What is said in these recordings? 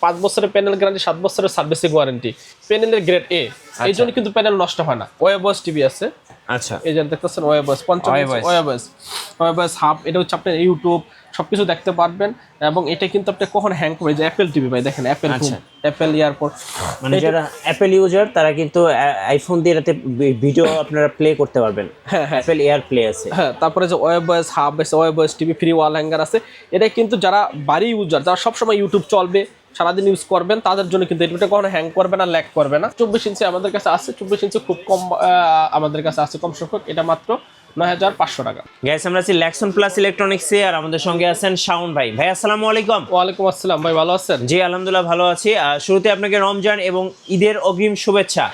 5 বছরের panel guarantee, 7 বছরের servicing warranty, প্যানেলের গ্রেড এ। এই জন্য কিন্তু প্যানেল নষ্ট হয় না। ওয়েবস টিভি আছে। আচ্ছা, এই যে দেখতেছেন ওয়েবস 55 ওয়েবস হাব, এটা হচ্ছে আপনার ইউটিউব সবকিছু দেখতে পারবেন। এবং এটা কিন্তু আপনি কখন হ্যাং করে, যে অ্যাপেল টিভি ভাই দেখেন, অ্যাপেল অ্যাপেল এয়ারপোর্ট, মানে যারা অ্যাপেল ইউজার তারা কিন্তু আইফোন দিয়ে এটাতে ভিডিও আপনারা প্লে করতে পারবেন। হ্যাঁ অ্যাপেল এয়ার প্লে আছে। হ্যাঁ, তারপরে যে ওয়েবস হাব আছে, ওয়েবস টিভি ফ্রি ওয়াল হ্যাঙ্গার আছে। এটা কিন্তু যারা বাড়ি ইউজার, যারা সবসময় ইউটিউব চলবে, সারাদিন ইউজ করবেন, তাদের জন্য কিন্তু এটা কখনো হ্যাং করবে না, ল্যাগ করবে না। 24 ইঞ্চি আমাদের কাছে আছে, 24 ইঞ্চি খুব কম আমাদের কাছে আছে, কম সংখ্যক। এটা মাত্র 9500 টাকা। গাইস, আমরা আছি ল্যাক্সন প্লাস ইলেকট্রনিক্সে, আর আমাদের সঙ্গে আছেন শাওন ভাই। ভাই আসসালামু আলাইকুম। ওয়ালাইকুম আসসালাম ভাই, ভালো আছেন? জি আলহামদুলিল্লাহ ভালো আছি। শুরুতে আপনাকে রমজান এবং ঈদের অগ্রিম শুভেচ্ছা।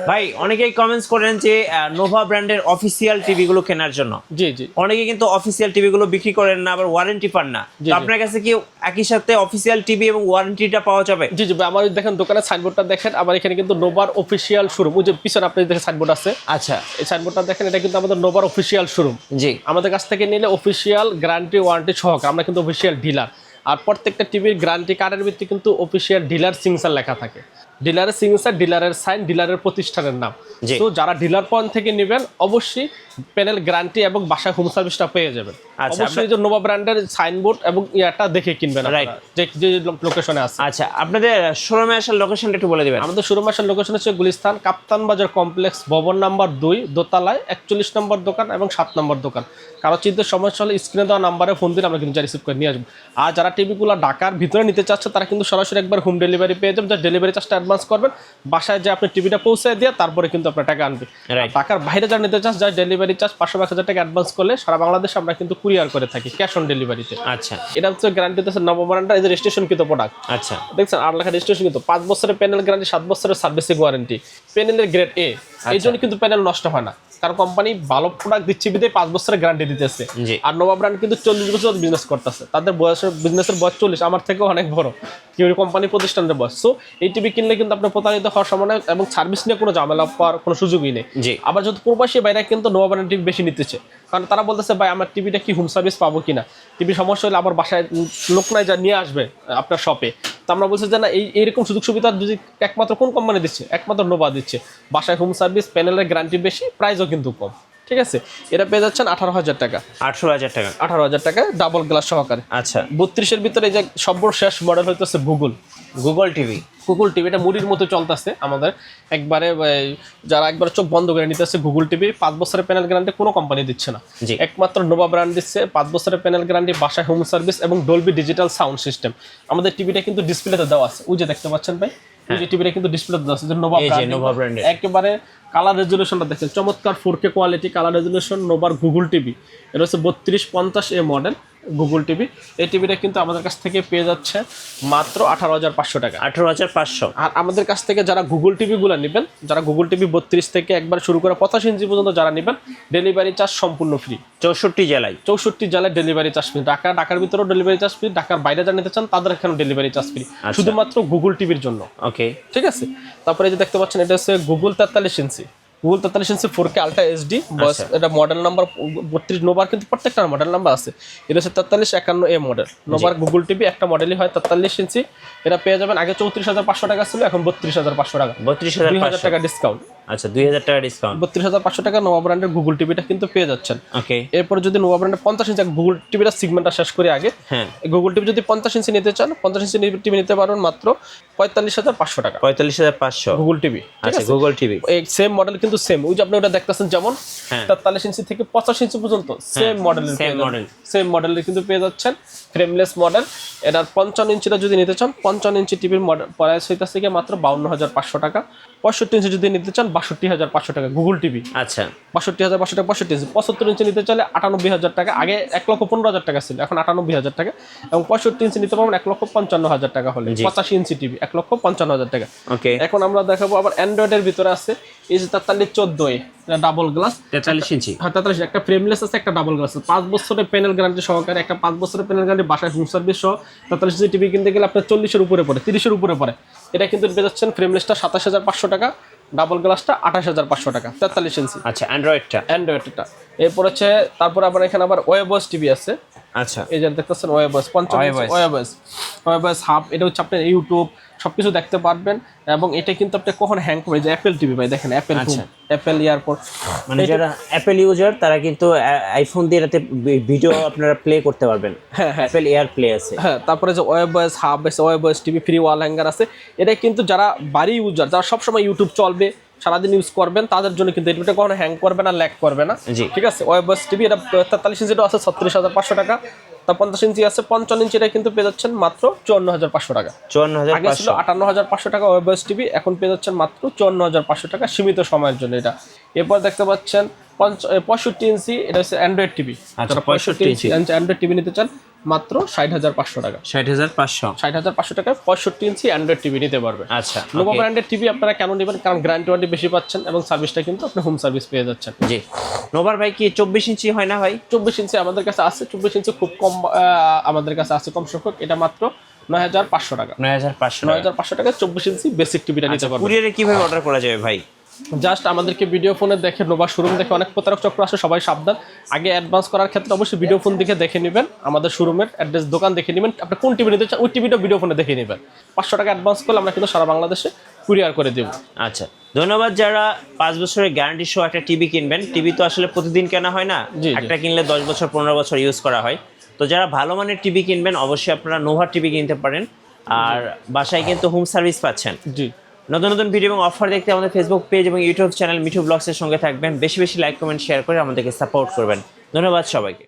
ভাই, অনেকেই কমেন্টস করেন যে নোভা ব্র্যান্ডের অফিসিয়াল টিভি গুলো কেনার জন্য। জি জি, অনেকে কিন্তু অফিসিয়াল টিভি গুলো বিক্রি করেন না, আবার ওয়ারেন্টি পান না। তো আপনার কাছে কি একই সাথে অফিসিয়াল টিভি এবং ওয়ারেন্টিটা পাওয়া যাবে? জি জি ভাই, আমার দেখেন দোকানের সাইনবোর্ডটা দেখেন, আবার এখানে কিন্তু নোভার অফিসিয়াল শোরুম, ওই যে পিছনে আপনি দেখেন সাইনবোর্ড আছে। আচ্ছা, এই সাইনবোর্ডটা দেখেন, এটা কিন্তু আমাদের নোভার অফিসিয়াল শোরুম। জি, আমাদের কাছ থেকে নিলে অফিসিয়াল গ্যারান্টি ওয়ারেন্টি সহকারে, আমরা কিন্তু অফিসিয়াল ডিলার। আর প্রত্যেকটা টিভির গ্যারান্টি কার্ডের ভিত্তি কিন্তু অফিসিয়াল ডিলার সিগনেচার লেখা থাকে। ডিলারের সিগনেচার, ডিলারের সাইন, ডিলারের প্রতিষ্ঠানের নাম। তো যারা ডিলার পয়েন্ট থেকে নেবেন অবশ্যই প্যানেল গ্যারান্টি এবং বাসায় হোম সার্ভিসটা পেয়ে যাবেন। অবশ্যই যে নোভা ব্র্যান্ডের সাইনবোর্ড এবং ইয়াটা দেখে কিনবেন, যে লোকেশনে আছে। আচ্ছা, আপনাদের শোরুমে আসার লোকেশনটা একটু বলে দিবেন। আমাদের শোরুমে আসার লোকেশন হচ্ছে গুলিস্তান কাপ্তান বাজার কমপ্লেক্স, ভবন নাম্বার 2, দোতলায় 41 নম্বর দোকান এবং 7 নম্বর দোকান। কারো চিন্তার সমস্যা হলে স্ক্রিনে দেওয়া নাম্বারে ফোন দিলে আমরা কিন্তু রিসিভ করে নিয়ে আসবো। আর যারা টিভিগুলো ঢাকার ভিতরে নিতে চাচ্ছে তারা কিন্তু সরাসরি একবার হোম ডেলিভারি পেয়ে যাবেন। যারা ডেলিভারি চার্জটা অ্যাডভান্স করবেন, বাসায় যে আপনি টিভিটা পৌঁছে দিয়ে তারপরে কিন্তু আপনার টাকা আনবে। ঢাকার বাইরে যারা নিতে চাচ্ছে, যারা ডেলিভারি চার্জ 500-1000 টাকা অ্যাডভান্স করলে সারা বাংলাদেশে আমরা কিন্তু কুরিয়ার করে থাকি, ক্যাশ অন ডেলিভারিতে। আচ্ছা, এটা হচ্ছে গ্যারান্টি দিচ্ছে নবম ব্র্যান্ডের, এই যে রেজিস্ট্রেশন কিন্তু প্রোডাক্ট। আচ্ছা, দেখছেন আর লেখা রেজিস্ট্রেশন কিন্তু 5 বছরের প্যানেল গ্যারান্টি, 7 বছরের সার্ভিসিং ওয়ারেন্টি, প্যানেলের গ্রেড এ। এই জন্য কিন্তু প্যানেল নষ্ট হয় না, কারণ কোম্পানি ভালো প্রোডাক্ট দিচ্ছে বিধায় 5 বছরের গ্যারান্টি দিতেছে। আর নোভা ব্র্যান্ড কিন্তু 40 বছর বিজনেস করতেছে, তাদের বিজনেসের বয়স 40, আমার থেকেও অনেক বড় কি কোম্পানি প্রতিষ্ঠানের বয়স। সো এই টিভি কিনলে কিন্তু আপনার প্রতারিত হওয়ার সম্ভাবনা এবং সার্ভিস নিয়ে কোনো ঝামেলা পাওয়ার কোনো সুযোগই নেই। আবার যদি প্রবাসী বাইরে কিন্তু নোভা ব্র্যান্ড টিভি বেশি নিতেছে, কারণ তারা বলতেছে ভাই আমার টিভিটা কি হোম সার্ভিস পাবো কিনা, টিভি সমস্যা হলে আবার বাসায় লোক নাই যা নিয়ে আসবে আপনার শপে। তো আমরা বলছি যে না, এইরকম সুযোগ সুবিধা যদি একমাত্র কোন কোম্পানি দিচ্ছে, একমাত্র নোভা দিচ্ছে। বাসায় হোম সার্ভিস, প্যানেলের গ্যারান্টি বেশি, প্রাইসও কিন্তু কম। ঠিক আছে, এটা পেয়ে যাচ্ছেন 18,000 টাকা। 18,000 টাকা, 18,000 টাকা ডাবল গ্লাস সহকারে। আচ্ছা, 32-এর ভিতরে এই যে সর্বশেষ মডেল হইতেছে গুগল টিভি। এটা মুড়ির মতো চলতেছে আমাদের, একবারে যারা একবার চোখ বন্ধ করে নিতেছে। গুগল টিভি 5 বছরের প্যানেল গ্যারান্টি কোনো কোম্পানি দিচ্ছে না, একমাত্র নোভা ব্র্যান্ড দিচ্ছে 5 বছরের প্যানেল গ্যারান্টি, বাসায় হোম সার্ভিস এবং ডলবি ডিজিটাল সাউন্ড সিস্টেম। আমাদের টিভিটা কিন্তু ডিসপ্লেতে দেওয়া আছে, ওই যে দেখতে পাচ্ছেন ভাই, ওই যে টিভিটা কিন্তু ডিসপ্লেতে দেওয়া আছে যে নোভা ব্র্যান্ড। একেবারে কালার রেজুলেশনটা দেখেন, চমৎকার 4K কোয়ালিটি কালার রেজুলেশন নোভার গুগল টিভি। এটা হচ্ছে 3250 মডেল গুগল টিভি। এই টিভিটা কিন্তু আমাদের কাছ থেকে পেয়ে যাচ্ছে মাত্র 18,500 টাকা। 18,500। আর আমাদের কাছ থেকে যারা গুগল টিভিগুলো নেবেন, যারা গুগল টিভি 32 থেকে একবার শুরু করে 85 ইঞ্চি পর্যন্ত যারা নেবেন, ডেলিভারি চার্জ সম্পূর্ণ ফ্রি। 64 জেলায় ডেলিভারি চার্জ ফ্রি। ঢাকার ভিতরেও ডেলিভারি চার্জ ফ্রি, ঢাকার বাইরে যারা নিতে চান তাদের এখানে ডেলিভারি চার্জ ফ্রি, শুধুমাত্র গুগল টিভির জন্য। ওকে, ঠিক আছে। তারপরে যে দেখতে পাচ্ছেন, এটা হচ্ছে গুগল 43 ইঞ্চি। গুগল 43 ইঞ্চি 4K আলট্রা এইচডি। এটা মডেল নাম্বার 32, নোভার কিন্তু প্রত্যেকটা মডেল নাম্বার আছে। এটা হচ্ছে 4351 মডেল নোভার গুগল টিভি, একটা মডেলই হয় 43 ইঞ্চি। এটা পেয়ে যাবেন, আগে 34,500 টাকা ছিল, এখন 32,500 টাকা। 32,500 টাকা ডিসকাউন্ট। আচ্ছা, 2,000 টাকা ডিসকাউন্ট। 32,500 টাকা নোভা ব্র্যান্ডের গুগল টিভিটা কিন্তু পেয়ে যাচ্ছেন। ওকে, এরপর যদি নোভা ব্র্যান্ডের 50 ইঞ্চি গুগল টিভিটা সিগমেন্টটা শেষ করে আগে, হ্যাঁ, গুগল টিভি যদি 50 ইঞ্চি নিতে চান, 50 ইঞ্চি টিভি নিতে পারবেন মাত্র 45,500 টাকা। 45,500 গুগল টিভি। আচ্ছা, গুগল টিভি এই সেম মডেল কিন্তু সেম, ওই যে আপনি ওটা দেখতেছেন যেমন 43 ইঞ্চি থেকে 85 ইঞ্চি পর্যন্ত সেম মডেলের কিন্তু পেয়ে যাচ্ছেন, ফ্রেমলেস মডেল। এটার 55 ইঞ্চিটা যদি নিতে চান, 55 ইঞ্চি টিভির মডেল প্রাইস হইতাছে কি মাত্র 52,500 টাকা। 65 ইঞ্চি যদি নিতে চান 62,500 টাকা গুগল টিভি। আচ্ছা, 62,500 টাকা 65 ইঞ্চি। 75 ইঞ্চি নিতে চাইলে 98,000 টাকা, আগে 1,15,000 টাকা ছিল, এখন 98,000 টাকা। এবং 65 ইঞ্চি নিতে পারবেন 1,55,000 টাকা হলে। 85 ইঞ্চি টিভি 1,55,000 টাকা। ওকে, এখন আমরা দেখাবো আবার অ্যান্ড্রয়েডের ভিতরে আছে, এই যে 4314 ডাবল গ্লাস 43 ইঞ্চি। হ্যাঁ, 43, একটা ফ্রেমলেস আছে, একটা ডাবল গ্লাস। 5 বছরের প্যানেল গ্যারান্টি সহকারে, একটা 5 বছরের প্যানেল গ্যারান্টি, বাসায় হোম সার্ভিস সহ 43 ইঞ্চি টিভি কিনতে গেলে আপনার 40-এর উপরে পড়ে, 30-এর উপরে পড়ে। এটা কিন্তু পেয়ে যাচ্ছেন ফ্রেমলেসটা 27,500 টাকা, ডাবল গ্লাসটা 28,500 টাকা। 43 ইঞ্চি। আচ্ছা, অ্যান্ড্রয়েডটা। এরপর হচ্ছে, তারপর আবার এখানে আবার ওয়েবস টিভি আছে। আচ্ছা এই যে দেখতেছেন ওয়েবস 55 ওয়েবস হাব, এটা হচ্ছে আপনার ইউটিউব সবকিছু দেখতে পারবেন। এবং এটা কিন্তু আপনি কখন হ্যাং করবে, যে অ্যাপেল টিভি ভাই দেখেন, অ্যাপেল অ্যাপেল এয়ারপোর্ট, মানে যারা অ্যাপেল ইউজার তারা কিন্তু আইফোন দিয়ে এটাতে ভিডিও আপনারা প্লে করতে পারবেন। হ্যাঁ অ্যাপেল এয়ার প্লে আছে। হ্যাঁ, তারপরে যে ওয়েবস হাব আছে, ওয়েবস টিভি ফ্রি ওয়াল হ্যাঙ্গার আছে। এটা কিন্তু যারা বাড়ি ইউজার, যারা সবসময় ইউটিউব চলবে, সারাদিন ইউজ করবেন, তাদের জন্য কিন্তু এটা কখনো হ্যাং করবে না, ল্যাগ করবে না। ঠিক আছে, ওয়েবস টিভি এটা 43 ইঞ্চিটা আছে 36,500 টাকা, তা 50 ইঞ্চি আছে 55 ইঞ্চিটা কিন্তু পেয়ে যাচ্ছেন মাত্র 54,500 টাকা। 54,500 আগে ছিল 58,500 টাকা ওয়েবস টিভি, এখন পেয়ে যাচ্ছেন মাত্র 54,500 টাকা সীমিত সময়ের জন্য এটা। এরপর দেখতে পাচ্ছেন 65 ইঞ্চি, এটা হচ্ছে অ্যান্ড্রয়েড টিভি। আচ্ছা, 65 ইঞ্চি অ্যান্ড্রয়েড টিভি নিতে চান মাত্র 60,500 টাকা। 60,500 টাকায় 65 ইঞ্চি অ্যান্ড্রয়েড টিভি নিতে পারবে। আচ্ছা, নোভা ব্র্যান্ডের টিভি আপনারা কেন নেবেন? কারণ গ্যারান্টি ওয়ারেন্টি বেশি পাচ্ছেন এবং সার্ভিসটা কিন্তু আপনি হোম সার্ভিস পেয়ে যাচ্ছেন। জি, নোভার ভাই কি 24 ইঞ্চি হয় না ভাই? 24 ইঞ্চি আমাদের কাছে আছে, 24 ইঞ্চি খুব কম আমাদের কাছে আছে কম সংখ্যক, এটা মাত্র 9,500 টাকা। 9,500 টাকা 24 ইঞ্চি বেসিক টিভিটা নিতে পারবেন। কুরিয়ারে কিভাবে অর্ডার করা যাবে ভাই? জাস্ট আমাদেরকে ভিডিও ফোনে দেখে, নোভা শোরুম দেখে অনেক প্রতারক চক্র আছে, সবাই সাবধান। আগে অ্যাডভান্স করার ক্ষেত্রে অবশ্যই ভিডিও ফোন দেখে নেবেন, আমাদের শোরুমের অ্যাড্রেস, দোকান দেখে নেবেন, আপনি কোন টিভি নিতে চান ওই টিভিটা ভিডিও ফোনে দেখে নেবেন। 500 টাকা অ্যাডভান্স করলে আমরা কিন্তু সারা বাংলাদেশে কুরিয়ার করে দেব। আচ্ছা, ধন্যবাদ। যারা 5 বছরের গ্যারান্টি সহ একটা টিভি কিনবেন, টিভি তো আসলে প্রতিদিন কেনা হয় না, একটা কিনলে 10 বছর 15 বছর ইউজ করা হয়। তো যারা ভালো মানের টিভি কিনবেন অবশ্যই আপনারা নোভা টিভি কিনতে পারেন, আর বাসায় কিন্তু হোম সার্ভিস পাচ্ছেন। জি, নতুন নতুন ভিডিও এবং অফার দেখতে আমাদের ফেসবুক পেজ এবং ইউটিউব চ্যানেল মিঠু ব্লগসের সঙ্গে থাকবেন। বেশি বেশি লাইক কমেন্ট শেয়ার করে আমাদেরকে সাপোর্ট করবেন। ধন্যবাদ সবাইকে।